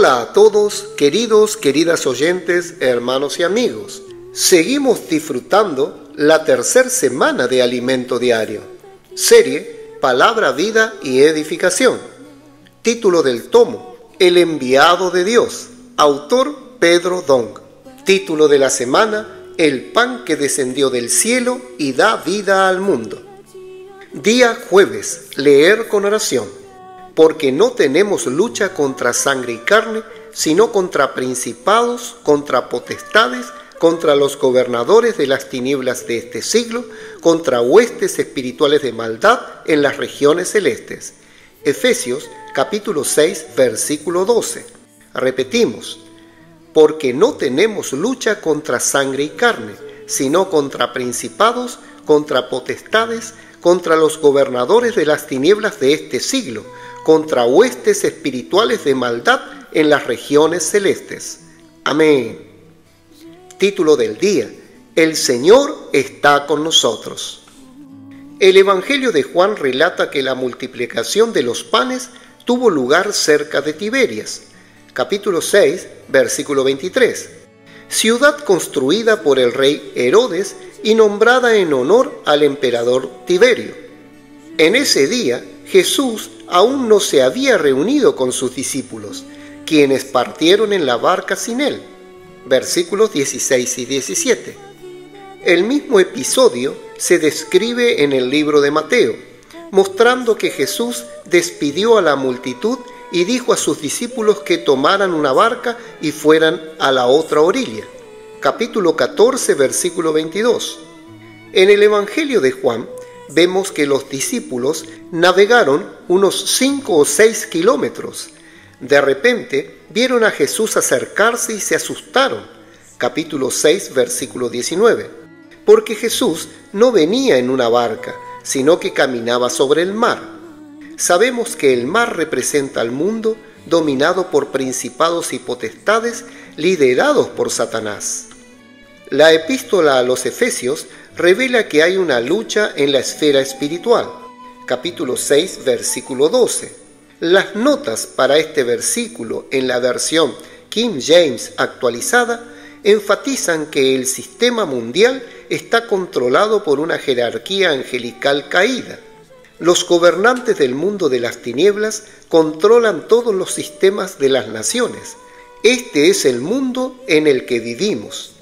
Hola a todos, queridas oyentes, hermanos y amigos. Seguimos disfrutando la tercera semana de Alimento Diario, serie Palabra, Vida y Edificación. Título del tomo: El enviado de Dios. Autor Pedro Dong. Título de la semana: El pan que descendió del cielo y da vida al mundo. Día jueves. Leer con oración. Porque no tenemos lucha contra sangre y carne, sino contra principados, contra potestades, contra los gobernadores de las tinieblas de este siglo, contra huestes espirituales de maldad en las regiones celestes. Efesios capítulo 6, versículo 12. Repetimos: porque no tenemos lucha contra sangre y carne, sino contra principados, contra potestades, contra los gobernadores de las tinieblas de este siglo, contra huestes espirituales de maldad en las regiones celestes. Amén. Título del día: El Señor está con nosotros. El Evangelio de Juan relata que la multiplicación de los panes tuvo lugar cerca de Tiberias. Capítulo 6, versículo 23. Ciudad construida por el rey Herodes y nombrada en honor al emperador Tiberio. En ese día, Jesús aún no se había reunido con sus discípulos, quienes partieron en la barca sin él. Versículos 16 y 17. El mismo episodio se describe en el libro de Mateo, mostrando que Jesús despidió a la multitud y dijo a sus discípulos que tomaran una barca y fueran a la otra orilla. Capítulo 14, versículo 22. En el Evangelio de Juan, vemos que los discípulos navegaron unos 5 o 6 kilómetros. De repente vieron a Jesús acercarse y se asustaron. Capítulo 6, versículo 19. Porque Jesús no venía en una barca, sino que caminaba sobre el mar. Sabemos que el mar representa al mundo dominado por principados y potestades liderados por Satanás. La epístola a los Efesios revela que hay una lucha en la esfera espiritual. Capítulo 6, versículo 12. Las notas para este versículo en la versión King James actualizada enfatizan que el sistema mundial está controlado por una jerarquía angelical caída. Los gobernantes del mundo de las tinieblas controlan todos los sistemas de las naciones. Este es el mundo en el que vivimos.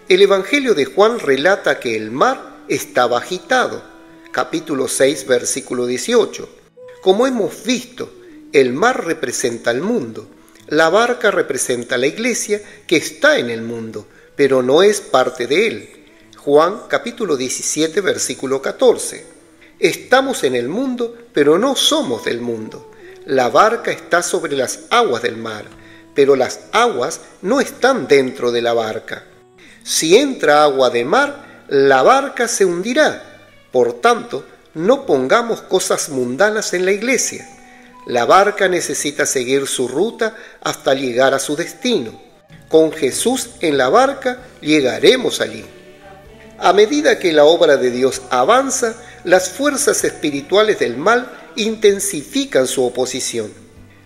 El Evangelio de Juan relata que el mar estaba agitado. Capítulo 6, versículo 18. Como hemos visto, el mar representa el mundo. La barca representa la iglesia que está en el mundo, pero no es parte de él. Juan capítulo 17, versículo 14. Estamos en el mundo, pero no somos del mundo. La barca está sobre las aguas del mar, pero las aguas no están dentro de la barca. Si entra agua de mar, la barca se hundirá. Por tanto, no pongamos cosas mundanas en la iglesia. La barca necesita seguir su ruta hasta llegar a su destino. Con Jesús en la barca llegaremos allí. A medida que la obra de Dios avanza, las fuerzas espirituales del mal intensifican su oposición.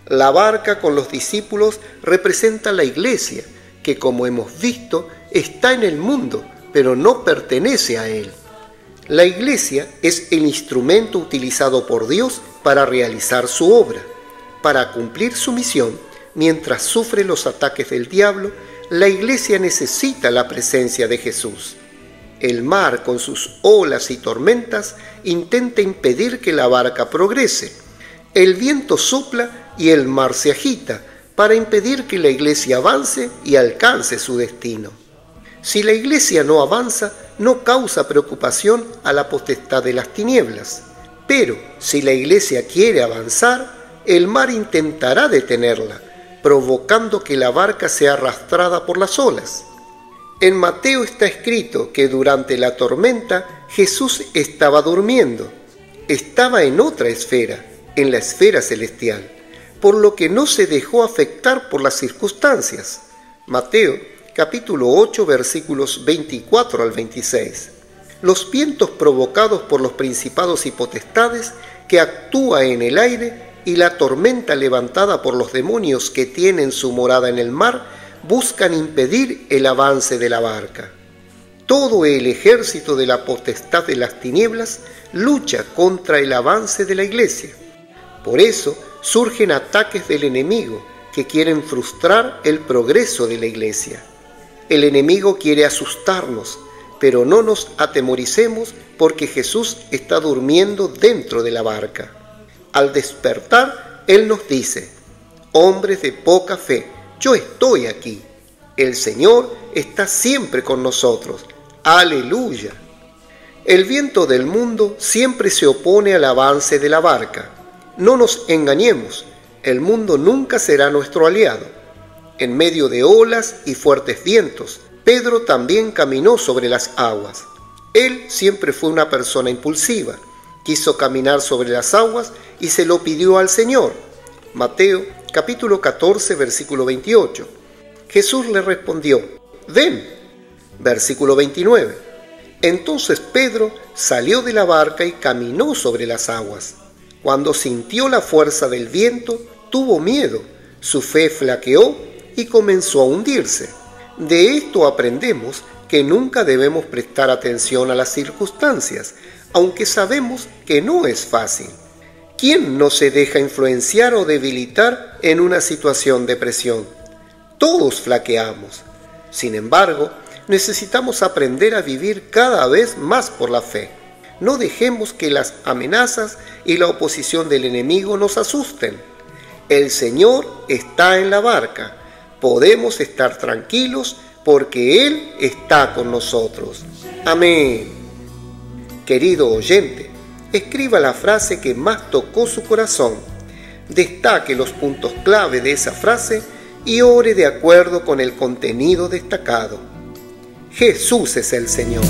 La barca con los discípulos representa la iglesia, que como hemos visto, está en el mundo, pero no pertenece a él. La iglesia es el instrumento utilizado por Dios para realizar su obra. Para cumplir su misión, mientras sufre los ataques del diablo, la iglesia necesita la presencia de Jesús. El mar, con sus olas y tormentas, intenta impedir que la barca progrese. El viento sopla y el mar se agita para impedir que la iglesia avance y alcance su destino. Si la iglesia no avanza, no causa preocupación a la potestad de las tinieblas. Pero si la iglesia quiere avanzar, el mar intentará detenerla, provocando que la barca sea arrastrada por las olas. En Mateo está escrito que durante la tormenta Jesús estaba durmiendo. Estaba en otra esfera, en la esfera celestial, por lo que no se dejó afectar por las circunstancias. Mateo capítulo 8, versículos 24 al 26. Los vientos provocados por los principados y potestades que actúan en el aire y la tormenta levantada por los demonios que tienen su morada en el mar buscan impedir el avance de la barca. Todo el ejército de la potestad de las tinieblas lucha contra el avance de la iglesia. Por eso surgen ataques del enemigo que quieren frustrar el progreso de la iglesia. El enemigo quiere asustarnos, pero no nos atemoricemos porque Jesús está durmiendo dentro de la barca. Al despertar, Él nos dice: hombres de poca fe, yo estoy aquí. El Señor está siempre con nosotros. ¡Aleluya! El viento del mundo siempre se opone al avance de la barca. No nos engañemos, el mundo nunca será nuestro aliado. En medio de olas y fuertes vientos, Pedro también caminó sobre las aguas. Él siempre fue una persona impulsiva. Quiso caminar sobre las aguas y se lo pidió al Señor. Mateo capítulo 14, versículo 28. Jesús le respondió: ven. Versículo 29. Entonces Pedro salió de la barca y caminó sobre las aguas. Cuando sintió la fuerza del viento, tuvo miedo, su fe flaqueó y comenzó a hundirse. De esto aprendemos que nunca debemos prestar atención a las circunstancias, aunque sabemos que no es fácil. ¿Quién no se deja influenciar o debilitar en una situación de presión? Todos flaqueamos. Sin embargo, necesitamos aprender a vivir cada vez más por la fe. No dejemos que las amenazas y la oposición del enemigo nos asusten. El Señor está en la barca. Podemos estar tranquilos porque Él está con nosotros. Amén. Querido oyente, escriba la frase que más tocó su corazón. Destaque los puntos clave de esa frase y ore de acuerdo con el contenido destacado. Jesús es el Señor.